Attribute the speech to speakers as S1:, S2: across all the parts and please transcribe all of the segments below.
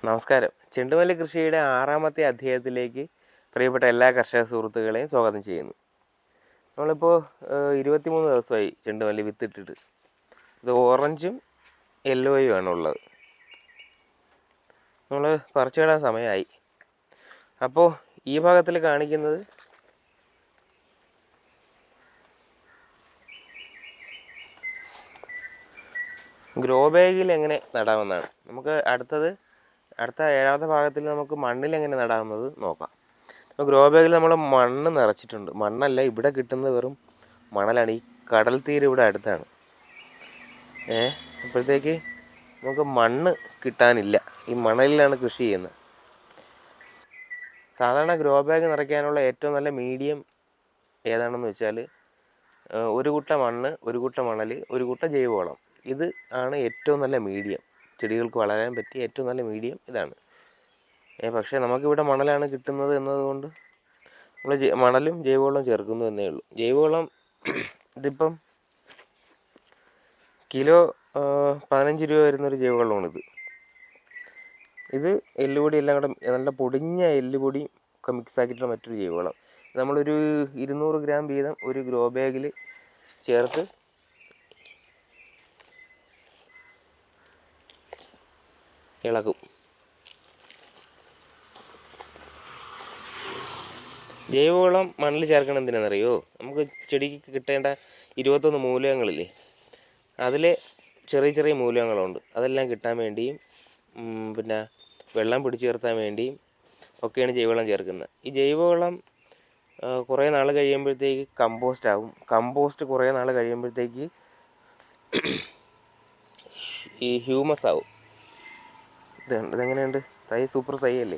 S1: നമസ്കാരം. ചെണ്ടുമല്ലി കൃഷിയുടെ 6ാമത്തെ അധ്യായത്തിലേക്ക് പ്രിയപ്പെട്ട എല്ലാ കർഷക സുഹൃത്തുക്കളെയും സ്വാഗതം ചെയ്യുന്നു. നമ്മളിപ്പോൾ 23 ദിവസമായി ചെണ്ടുമല്ലി വിത്തിട്ടിട്ട്. ഇത് ഓറഞ്ചും യെല്ലോയും ആണ് ഉള്ളത്. നമ്മൾ പറിച്ചിടാൻ സമയമായി. അപ്പോൾ ഈ ഭാഗത്തിൽ കാണിക്കുന്നത് ഗ്രോ ബാഗിൽ എങ്ങനെ നടാമെന്നാണ്. നമുക്ക് അടുത്ത 7ാമത്തെ ഭാഗത്തിൽ നമുക്ക് മണ്ണിൽ എങ്ങനെ നടാവുന്നത് നോക്കാം. അപ്പോൾ ഗ്രോ ബാഗിൽ നമ്മൾ മണ്ണ് നിറച്ചിട്ടുണ്ട്. മണ്ണല്ല, ഇവിടെ കിട്ടുന്നത് വെറും മണലാണ്. ഈ കടൽ തീരം ഇവിടെ അടുത്താണ്. അപ്പോഴത്തേക്ക് നമുക്ക് മണ്ണ് കിട്ടാനില്ല. ഈ മണലിലാണ് കൃഷി ചെയ്യുന്നത്. സാധാരണ ഗ്രോ ബാഗ് നിറയ്ക്കാനുള്ള ഏറ്റവും നല്ല മീഡിയം ഏതാണെന്ന് വെച്ചാൽ ഒരു കുട്ട മണ്ണ്, ഒരു കുട്ട മണൽ, ഒരു കുട്ട ജൈവവളം. ഇത് ആണ് ഏറ്റവും നല്ല മീഡിയം. ചെടികൾക്ക് വളരാൻ പറ്റിയ ഏറ്റവും നല്ല മീഡിയം ഇതാണ്. പക്ഷേ നമുക്കിവിടെ മണലാണ് കിട്ടുന്നത് എന്നതുകൊണ്ട് നമ്മൾ മണലും ജൈവവളം ചേർക്കുന്നു എന്നേ ഉള്ളൂ. ജൈവവളം ഇതിപ്പം കിലോ 15 രൂപ വരുന്നൊരു ജൈവവളമാണിത്. ഇത് എല്ലുപൊടി എല്ലാം കൂടെ നല്ല പൊടിഞ്ഞ എല്ലുപൊടി ഒക്കെ മിക്സ് ആക്കിയിട്ടുള്ള മറ്റൊരു ജൈവവളം. നമ്മളൊരു 200 ഗ്രാം വീതം ഒരു ഗ്രോ ബാഗിൽ ചേർത്ത് ഇളക്കും. ജൈവവളം മണ്ണിൽ ചേർക്കണം എന്തിനാണെന്നറിയോ? നമുക്ക് ചെടിക്ക് കിട്ടേണ്ട 21 മൂലകങ്ങളില്ലേ, അതിൽ ചെറിയ ചെറിയ മൂലകങ്ങളുണ്ട്. അതെല്ലാം കിട്ടാൻ വേണ്ടിയും പിന്നെ വെള്ളം പിടിച്ചു നിർത്താൻ വേണ്ടിയും ഒക്കെയാണ് ജൈവവളം ചേർക്കുന്നത്. ഈ ജൈവവളം കുറേ നാൾ കഴിയുമ്പോഴത്തേക്ക് കമ്പോസ്റ്റ് ആവും. കമ്പോസ്റ്റ് കുറേ നാൾ കഴിയുമ്പോഴത്തേക്ക് ഈ ഹ്യൂമസ് ആവും. ഇതെങ്ങനെയുണ്ട്? തൈ സൂപ്പർ തൈ അല്ലേ?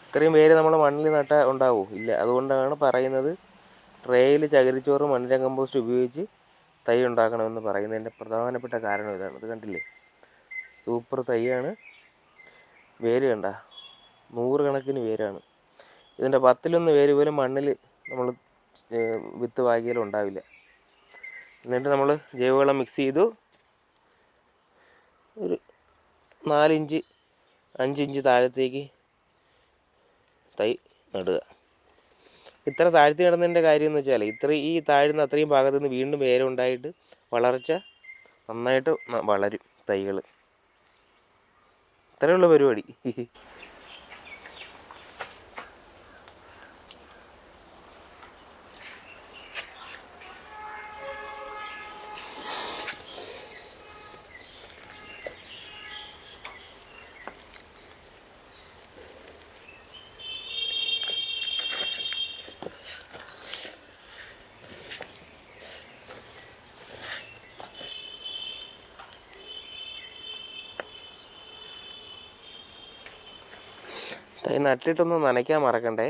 S1: ഇത്രയും പേര് നമ്മൾ മണ്ണിൽ നട്ടാൽ ഉണ്ടാവുമോ? ഇല്ല. അതുകൊണ്ടാണ് പറയുന്നത് ട്രേയിൽ ചകിരിച്ചോറ് മണ്ണിര കമ്പോസ്റ്റ് ഉപയോഗിച്ച് തൈ ഉണ്ടാക്കണമെന്ന് പറയുന്നതിൻ്റെ പ്രധാനപ്പെട്ട കാരണം ഇതാണ്. ഇത് കണ്ടില്ലേ, സൂപ്പർ തൈയാണ്. വേര് കണ്ട 100 കണക്കിന് വേരാണ്. ഇതിൻ്റെ 10ലൊന്ന് വേര് പോലും മണ്ണിൽ നമ്മൾ വിത്ത് പാകിയാലും ഉണ്ടാവില്ല. എന്നിട്ട് നമ്മൾ ജൈവവളം മിക്സ് ചെയ്തു ഒരു 4 ഇഞ്ച് 5 ഇഞ്ച് താഴത്തേക്ക് തൈ നടുക. ഇത്ര താഴ്ത്തി നടുന്നതിൻ്റെ കാര്യം എന്ന് വെച്ചാൽ ഈ താഴ്ന്ന അത്രയും ഭാഗത്തു നിന്ന് വീണ്ടും വേരുണ്ടായിട്ട് വളർച്ച നന്നായിട്ട് വളരും തൈകൾ. ഇത്രയുള്ള പരിപാടി. തൈ നട്ടിട്ടൊന്ന് നനയ്ക്കാൻ മറക്കണ്ടേ.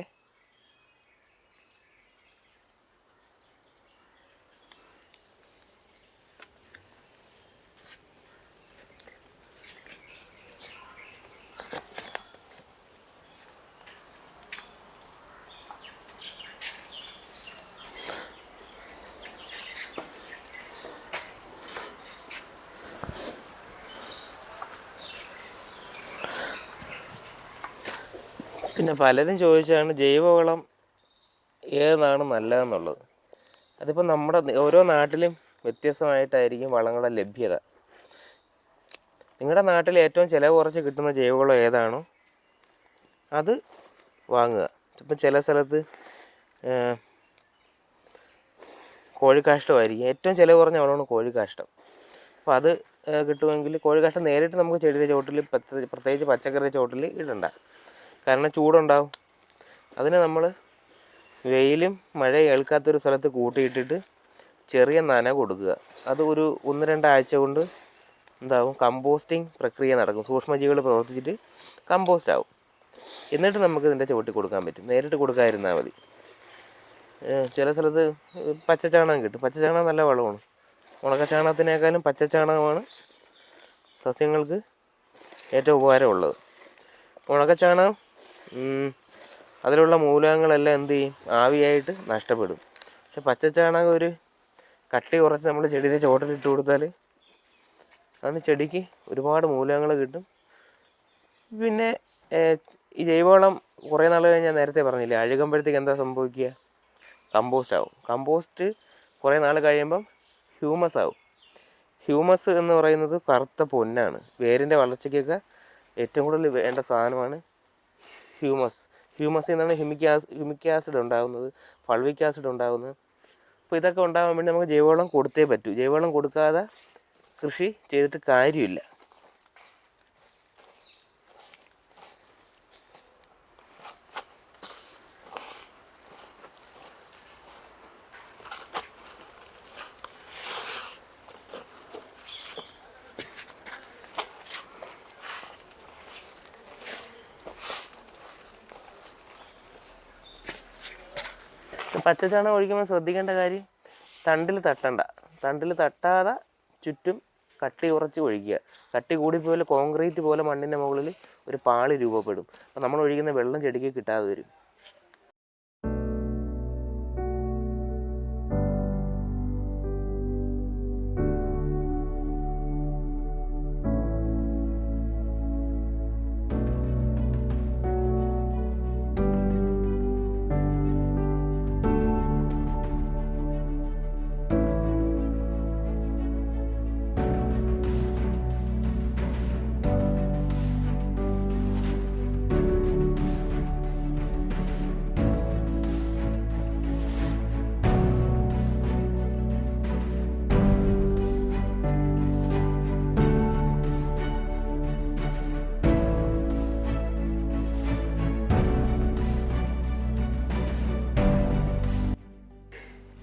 S1: പിന്നെ പലരും ചോദിച്ചാണ് ജൈവവളം ഏതാണ് നല്ലതെന്നുള്ളത്. അതിപ്പോൾ നമ്മുടെ ഓരോ നാട്ടിലും വ്യത്യസ്തമായിട്ടായിരിക്കും വളങ്ങളുടെ ലഭ്യത. നിങ്ങളുടെ നാട്ടിൽ ഏറ്റവും ചിലവ് കുറച്ച് കിട്ടുന്ന ജൈവവളം ഏതാണോ അത് വാങ്ങുക. ഇപ്പം ചില സ്ഥലത്ത് കോഴിക്കാഷ്ടമായിരിക്കും ഏറ്റവും ചിലവ് കുറഞ്ഞ വളമാണ് കോഴിക്കാഷ്ടം. അപ്പോൾ അത് കിട്ടുമെങ്കിൽ കോഴിക്കാഷ്ടം നേരിട്ട് നമുക്ക് ചെടിയുടെ ചോട്ടിൽ പ്രത്യേകിച്ച് പച്ചക്കറി ചോട്ടിൽ ഇടണ്ട. കാരണം ചൂടുണ്ടാവും. അതിന് നമ്മൾ വെയിലും മഴയും ഏൽക്കാത്തൊരു സ്ഥലത്ത് കൂട്ടിയിട്ടിട്ട് ചെറിയ നന കൊടുക്കുക. അത് ഒരു 1-2 ആഴ്ച കൊണ്ട് എന്താവും, കമ്പോസ്റ്റിംഗ് പ്രക്രിയ നടക്കും. സൂക്ഷ്മജീവികൾ പ്രവർത്തിച്ചിട്ട് കമ്പോസ്റ്റ് ആവും. എന്നിട്ട് നമുക്ക് ഇതിൻ്റെ ചുവട്ടിൽ കൊടുക്കാൻ പറ്റും. നേരിട്ട് കൊടുക്കാതിരുന്നാൽ മതി. ചില സ്ഥലത്ത് പച്ചച്ചാണകം കിട്ടും. പച്ചച്ചാണകം നല്ല വളമാണ്. ഉണക്കച്ചാണകത്തിനേക്കാളും പച്ചച്ചാണകമാണ് സസ്യങ്ങൾക്ക് ഏറ്റവും ഉപകാരമുള്ളത്. ഉണക്കച്ചാണകം അതിലുള്ള മൂലകങ്ങളെല്ലാം എന്ത് ചെയ്യും, ആവിയായിട്ട് നഷ്ടപ്പെടും. പക്ഷെ പച്ചച്ചാണകം ഒരു കട്ടി കുറച്ച് നമ്മൾ ചെടിയുടെ ചോട്ടിലിട്ട് കൊടുത്താൽ അതിന് ചെടിക്ക് ഒരുപാട് മൂലകങ്ങൾ കിട്ടും. പിന്നെ ഈ ജൈവവളം കുറേ നാൾ കഴിഞ്ഞ് ഞാൻ നേരത്തെ പറഞ്ഞില്ലേ, അഴുകുമ്പോഴത്തേക്ക് എന്താ സംഭവിക്കുക? കമ്പോസ്റ്റ് ആവും. കമ്പോസ്റ്റ് കുറേ നാൾ കഴിയുമ്പം ഹ്യൂമസ് ആവും. ഹ്യൂമസ് എന്ന് പറയുന്നത് കറുത്ത പൊന്നാണ്. വേരിൻ്റെ വളർച്ചയ്ക്കൊക്കെ ഏറ്റവും കൂടുതൽ വേണ്ട സാധനമാണ് ഹ്യൂമസ്. ഹ്യൂമസിൽ നിന്നാണ് ഹ്യൂമിക് ആസിഡ് ഉണ്ടാകുന്നത്, ഫൾവിക് ആസിഡ് ഉണ്ടാകുന്നത്. അപ്പോൾ ഇതൊക്കെ ഉണ്ടാകാൻ വേണ്ടി നമുക്ക് ജൈവവളം കൊടുത്തേ പറ്റൂ. ജൈവവളം കൊടുക്കാതെ കൃഷി ചെയ്തിട്ട് കാര്യമില്ല. പച്ചച്ചാണകം ഒഴിക്കുമ്പോൾ ശ്രദ്ധിക്കേണ്ട കാര്യം, തണ്ടിൽ തട്ടാതെ ചുറ്റും കട്ടി കുറച്ച് ഒഴിക്കുക. കട്ടി കൂടിപ്പോലെ കോൺക്രീറ്റ് പോലെ മണ്ണിൻ്റെ മുകളിൽ ഒരു പാളി രൂപപ്പെടും. അപ്പോൾ നമ്മൾ ഒഴിക്കുന്ന വെള്ളം ചെടിക്ക് കിട്ടാതെ വരും.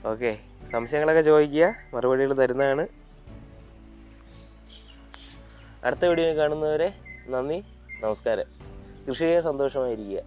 S1: ഓക്കെ, സംശയങ്ങളൊക്കെ ചോദിക്കുക, മറുപടികൾ തരുന്നതാണ്. അടുത്ത വീഡിയോ കാണുന്നവരെ നന്ദി, നമസ്കാരം. കൃഷിയെ സന്തോഷമായിരിക്കുക.